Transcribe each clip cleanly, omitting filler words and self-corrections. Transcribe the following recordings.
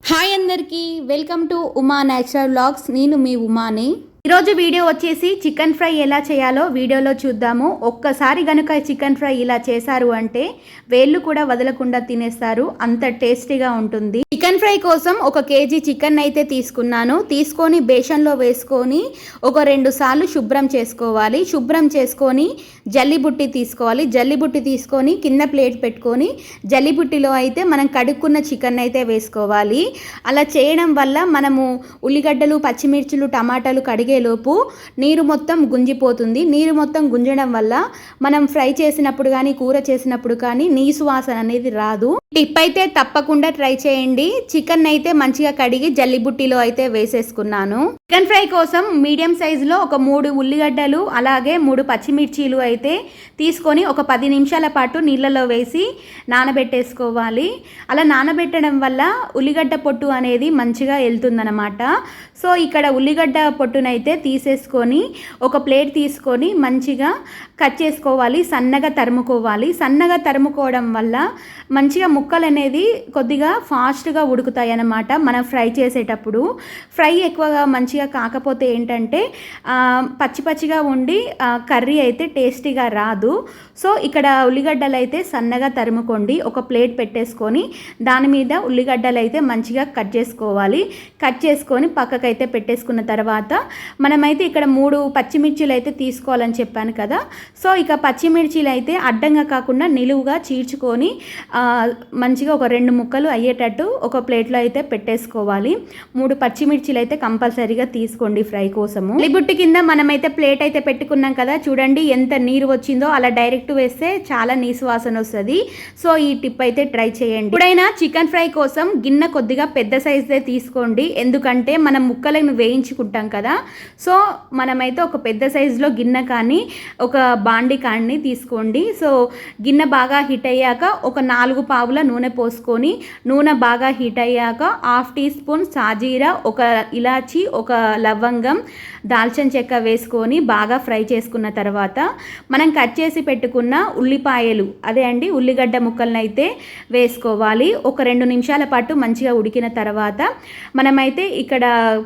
Hi అందరికీ welcome to Uma natural vlogs. నేను మీ ఉమాని. ఈరోజు వీడియో వచ్చేసి చికెన్ ఫ్రై ఎలా చేయాలో వీడియోలో చూద్దాము. ఒక్కసారి గనుక చికెన్ ఫ్రై ఇలా చేశారు అంటే వేళ్ళు కూడా వదలకుండా తినేస్తారు, అంత టేస్టీగా ఉంటుంది. చికెన్ ఫ్రై కోసం 1 కేజీ చికెన్ అయితే తీసుకొని బేషన్లో వేసుకొని ఒక 2 సార్లు శుభ్రం చేసుకోవాలి. శుభ్రం చేసుకొని జల్లిబుట్టి తీసుకొని కింద ప్లేట్ పెట్టుకొని జల్లిబుట్టిలో అయితే మనం కడుక్కున్న చికెన్ అయితే వేసుకోవాలి. అలా చేయడం వల్ల మనము ఉల్లిగడ్డలు, పచ్చిమిర్చులు, టమాటాలు కడిగేలోపు నీరు మొత్తం గుంజిపోతుంది. నీరు మొత్తం గుంజడం వల్ల మనం ఫ్రై చేసినప్పుడు కానీ కూర చేసినప్పుడు కానీ నీసు వాసన అనేది రాదు. టిప్ అయితే తప్పకుండా ట్రై చేయండి. చికెన్ అయితే మంచిగా కడిగి జల్లిబుట్టిలో అయితే వేసేసుకున్నాను. చికెన్ ఫ్రై కోసం మీడియం సైజులో ఒక 3 ఉల్లిగడ్డలు అలాగే 3 పచ్చిమిర్చీలు అయితే తీసుకొని ఒక 10 నిమిషాల పాటు నీళ్ళలో వేసి నానబెట్టేసుకోవాలి. అలా నానబెట్టడం వల్ల ఉల్లిగడ్డ పొట్టు అనేది మంచిగా వెళ్తుందన్నమాట. సో ఇక్కడ ఉల్లిగడ్డ పొట్టునైతే తీసేసుకొని ఒక ప్లేట్ తీసుకొని మంచిగా కట్ చేసుకోవాలి. సన్నగా తరుముకోవడం వల్ల మంచిగా ముక్కలు అనేది కొద్దిగా ఫాస్ట్గా ఉడుకుతాయి అన్నమాట. మనం ఫ్రై చేసేటప్పుడు ఫ్రై ఎక్కువగా మంచిగా కాకపోతే ఏంటంటే పచ్చిగా ఉండి కర్రీ అయితే టేస్టీగా రాదు. సో ఇక్కడ ఉల్లిగడ్డలు అయితే సన్నగా తరుముకోండి. ఒక ప్లేట్ పెట్టేసుకొని దాని మీద ఉల్లిగడ్డలు అయితే మంచిగా కట్ చేసుకొని పక్కకైతే పెట్టేసుకున్న తర్వాత మనమైతే ఇక్కడ 3 పచ్చిమిర్చీలు అయితే తీసుకోవాలని చెప్పాను కదా. సో ఇక పచ్చిమిర్చీలు అయితే అడ్డంగా కాకుండా నిలువుగా చీల్చుకొని మంచిగా ఒక 2 ముక్కలు అయ్యేటట్టు ఒక ప్లేట్లో అయితే పెట్టేసుకోవాలి. 3 పచ్చిమిర్చీలు అయితే కంపల్సరీగా తీసుకోండి ఫ్రై కోసము. లిబుట్టి కింద మనమైతే ప్లేట్ అయితే పెట్టుకున్నాం కదా, చూడండి ఎంత నీరు వచ్చిందో. అలా డైరెక్ట్ వేస్తే చాలా నీసు వాసన వస్తుంది. సో ఈ టిప్ అయితే ట్రై చేయండి. ఇప్పుడైనా చికెన్ ఫ్రై కోసం గిన్నె కొద్దిగా పెద్ద సైజే తీసుకోండి, ఎందుకంటే మనం ముక్కలను వేయించుకుంటాం కదా. సో మనమైతే ఒక పెద్ద సైజులో గిన్నె కానీ ఒక బాండి కానీ తీసుకోండి. సో గిన్నె బాగా హీట్ అయ్యాక ఒక 4 పావుల నూనె పోసుకొని నూనె బాగా హీట్ అయ్యాక 1/2 టీ స్పూన్ సాజీరా, ఒక ఇలాచి, ఒక లవంగం, దాల్చిన చెక్క వేసుకొని బాగా ఫ్రై చేసుకున్న తర్వాత మనం కట్ చేసి పెట్టుకున్న ఉల్లిపాయలు ఉల్లిగడ్డ ముక్కలను అయితే వేసుకోవాలి. ఒక 2 నిమిషాల పాటు మంచిగా ఉడికిన తర్వాత మనమైతే ఇక్కడ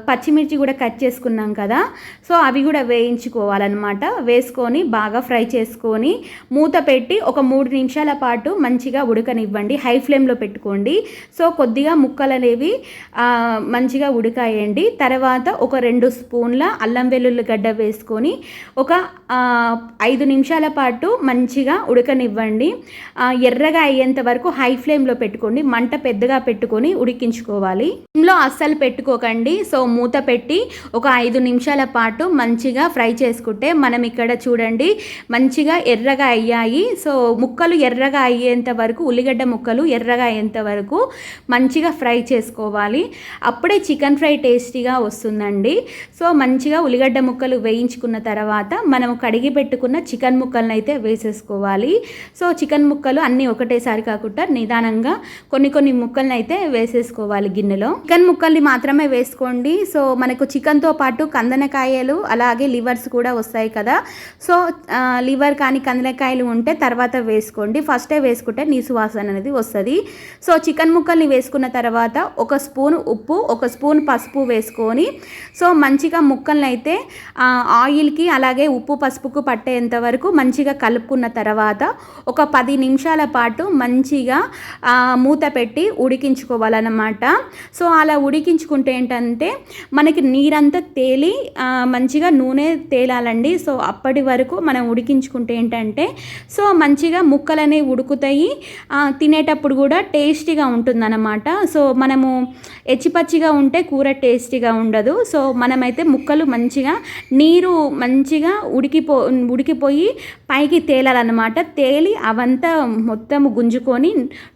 పచ్చిమిర్చి కూడా కట్ చేసుకున్నాం కదా, సో అవి కూడా వేయించుకోవాలన్నమాట. వేసుకొని బాగా ఫ్రై చేసుకొని మూత పెట్టి ఒక 3 నిమిషాల పాటు మంచిగా ఉడకనివ్వండి. హై ఫ్లేమ్లో పెట్టుకోండి. సో కొద్దిగా ముక్కలు అనేవి మంచిగా ఉడకాయండి. తర్వాత ఒక 2 స్పూన్ల అల్లం వెల్లుల్లి గడ్డ వేసుకొని ఒక 5 నిమిషాల పాటు మంచిగా ఉడకనివ్వండి. ఎర్రగా అయ్యేంత వరకు హై ఫ్లేమ్లో పెట్టుకోండి. మంట పెద్దగా పెట్టుకొని ఉడికించుకోవాలి. ఇంట్లో అస్సలు పెట్టుకోకండి. సో మూత పెట్టి ఒక 5 నిమిషాల పాటు మంచిగా ఫ్రై చేసుకుంటే మనం ఇక్కడ చూడండి మంచిగా ఎర్రగా అయ్యాయి. సో ముక్కలు ఎర్రగా అయ్యేంత వరకు, ఉల్లిగడ్డ ముక్కలు ఎర్రగా అయ్యేంత వరకు మంచిగా ఫ్రై చేసుకోవాలి. అప్పుడే చికెన్ ఫ్రై టేస్టీగా వస్తుందండి. సో మంచిగా ఉల్లిగడ్డ ముక్కలు వేయించుకున్న తర్వాత మనం కడిగి పెట్టుకున్న చికెన్ ముక్కలను అయితే వేసేసుకోవాలి. సో చికెన్ ముక్కలు అన్నీ ఒకటేసారి కాకుండా నిదానంగా కొన్ని ముక్కలను అయితే వేసేసుకోవాలి గిన్నెలో. చికెన్ ముక్కల్ని మాత్రమే వేసుకోండి. సో మనకు చికెన్తో పాటు కందనకాయలు అలాగే లివర్స్ కూడా వస్తాయి కదా. సో లివర్ కానీ కందనకాయలు ఉంటే తర్వాత వేసుకోండి. ఫస్టే వేసుకుంటే నీసు వాసన అనేది వస్తుంది. సో చికెన్ ముక్కల్ని వేసుకున్న తర్వాత 1 స్పూన్ ఉప్పు, 1 స్పూన్ పసుపు వేసుకొని సో మంచిగా ముక్కల్ని అయితే ఆయిల్కి అలాగే ఉప్పు పసుపుకు పట్టేంత వరకు మంచిగా కలుపుకున్న తర్వాత ఒక 10 నిమిషాల పాటు మంచిగా మూత పెట్టి ఉడికించుకోవాలన్నమాట. సో అలా ఉడికించుకుంటే ఏంటంటే మనకి నీరంతా తేలి మంచిగా నూనె తేలాలండి. సో అప్పటి వరకు మనం ఉడికించుకుంటే ఏంటంటే సో మంచిగా ముక్కలనే ఉడుకుతాయి, తినేటప్పుడు కూడా టేస్టీగా ఉంటుందన్నమాట. సో మనము ఎచ్చిపచ్చిగా ఉంటే కూర టేస్టీగా ఉండదు. సో మనమైతే ముక్కలు మంచిగా నీరు మంచిగా ఉడికిపోయి పైకి తేలాలన్నమాట. తేలి అవంతా మొత్తం గుంజుకొని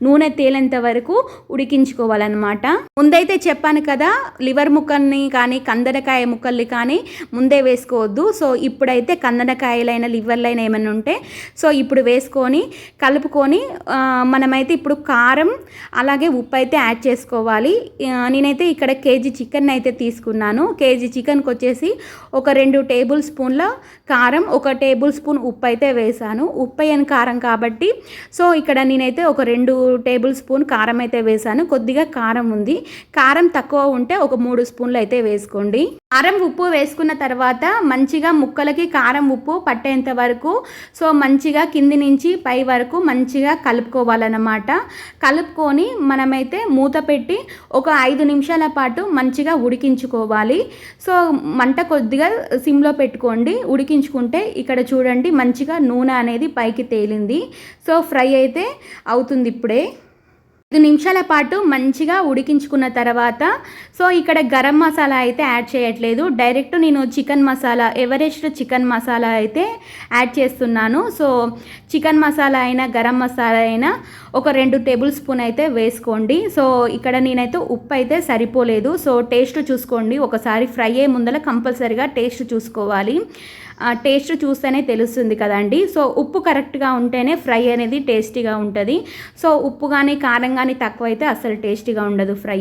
నూనె తేలేంత వరకు ఉడికించుకోవాలన్నమాట. ముందైతే చెప్పాను కదా, లివర్ ముక్కల్ని కానీ కందనకాయ ముక్కల్ని కానీ ముందే వేసుకోవద్దు. సో ఇప్పుడైతే కందనకాయలైన లివర్ లైన్ ఏమైనా ఉంటే సో ఇప్పుడు వేసుకొని కలుపుకొని మనమైతే ఇప్పుడు కారం అలాగే ఉప్పు అయితే యాడ్ చేసుకోవాలి. నేనైతే ఇక్కడ కేజీ చికెన్ అయితే తీసుకున్నాను. కేజీ చికెన్కి వచ్చేసి ఒక 2 టేబుల్ స్పూన్ల కారం, 1 టేబుల్ స్పూన్ ఉప్పు అయితే వేసాను. ఉప్పు అయిన కారం కాబట్టి సో ఇక్కడ నేనైతే ఒక 2 టేబుల్ స్పూన్ కారం అయితే వేసాను. కొద్దిగా కారం ఉంది, కారం తక్కువ ఉంటే ఒక 3 స్పూన్లు అయితే వేసుకోండి. కారం ఉప్పు వేసుకున్న తర్వాత మంచిగా ముక్కలకి కారం ఉప్పు పట్టేంత వరకు సో మంచిగా కింది నుంచి పై వరకు మంచిగా కలుపుకోవాలన్నమాట. కలుపుకొని మనమైతే మూత పెట్టి ఒక 5 నిమిషాల పాటు మంచిగా ఉడికించుకోవాలి. సో మంట కొద్దిగా సిమ్లో పెట్టుకోండి. ఉడికించుకుంటే ఇక్కడ చూడండి మంచిగా నూనె అనేది పైకి తేలింది. సో ఫ్రై అయితే అవుతుంది ఇప్పుడే. 5 నిమిషాల పాటు మంచిగా ఉడికించుకున్న తర్వాత సో ఇక్కడ గరం మసాలా అయితే యాడ్ చేయట్లేదు. డైరెక్ట్ నేను chicken masala, Everest chicken masala అయితే యాడ్ చేస్తున్నాను. సో చికెన్ మసాలా అయినా గరం మసాలా అయినా ఒక 2 టేబుల్ స్పూన్ అయితే వేసుకోండి. సో ఇక్కడ నేనైతే ఉప్పు అయితే సరిపోలేదు. సో టేస్ట్ చూసుకోండి. ఒకసారి ఫ్రై అయ్యే ముందర కంపల్సరీగా టేస్ట్ చూసుకోవాలి. టేస్ట్ చూస్తేనే తెలుస్తుంది కదండి. సో ఉప్పు కరెక్ట్గా ఉంటేనే ఫ్రై అనేది టేస్టీగా ఉంటుంది. సో ఉప్పు కానీ కారం కానీ తక్కువ అయితే అసలు టేస్టీగా ఉండదు ఫ్రై.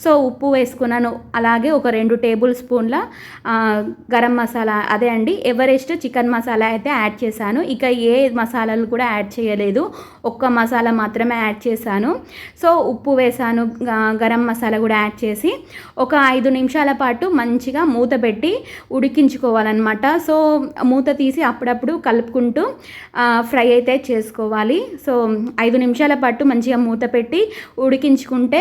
సో ఉప్పు వేసుకున్నాను. అలాగే ఒక 2 టేబుల్ స్పూన్ల గరం మసాలా, అదే అండి ఎవరెస్ట్ చికెన్ మసాలా అయితే యాడ్ చేశాను. ఇక ఏ మసాలాలు కూడా యాడ్ చేయలేదు, ఒక్క మసాలా మాత్రమే యాడ్ చేశాను. సో ఉప్పు వేసాను, గరం మసాలా కూడా యాడ్ చేసి ఒక 5 నిమిషాల పాటు మంచిగా మూత పెట్టి ఉడికించుకోవాలన్నమాట. సో మూత తీసి అప్పుడప్పుడు కలుపుకుంటూ ఫ్రై అయితే చేసుకోవాలి. సో 5 నిమిషాల పాటు మంచిగా మూత పెట్టి ఉడికించుకుంటే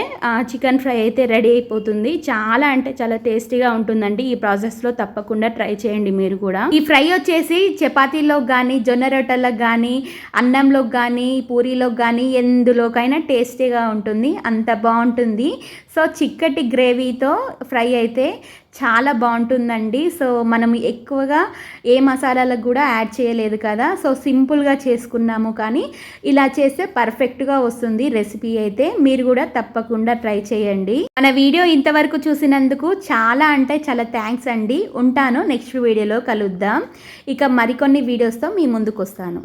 చికెన్ ఫ్రై అయితే రెడీ అయిపోతుంది. చాలా అంటే చాలా టేస్టీగా ఉంటుందండి. ఈ ప్రాసెస్లో తప్పకుండా ట్రై చేయండి మీరు కూడా. ఈ ఫ్రై వచ్చేసి చపాతీలోకి కానీ, జొన్న రొట్టెలకు కానీ, అన్నంలోకి కానీ, పూరీలోకి కానీ ఎందులోకైనా టేస్టీగా ఉంటుంది. అంత బాగుంటుంది. సో చిక్కటి గ్రేవీతో ఫ్రై అయితే చాలా బాగుంటుందండి. సో మనం ఎక్కువగా ఏ మసాలాలకు కూడా యాడ్ చేయలేదు కదా. సో సింపుల్గా చేసుకున్నాము, కానీ ఇలా చేస్తే పర్ఫెక్ట్గా వస్తుంది రెసిపీ అయితే. మీరు కూడా తప్పకుండా ట్రై చేయండి. మన వీడియో ఇంతవరకు చూసినందుకు చాలా అంటే చాలా థ్యాంక్స్ అండి. ఉంటాను, నెక్స్ట్ వీడియోలో కలుద్దాం. ఇక మరికొన్ని వీడియోస్తో మీ ముందుకు వస్తాను.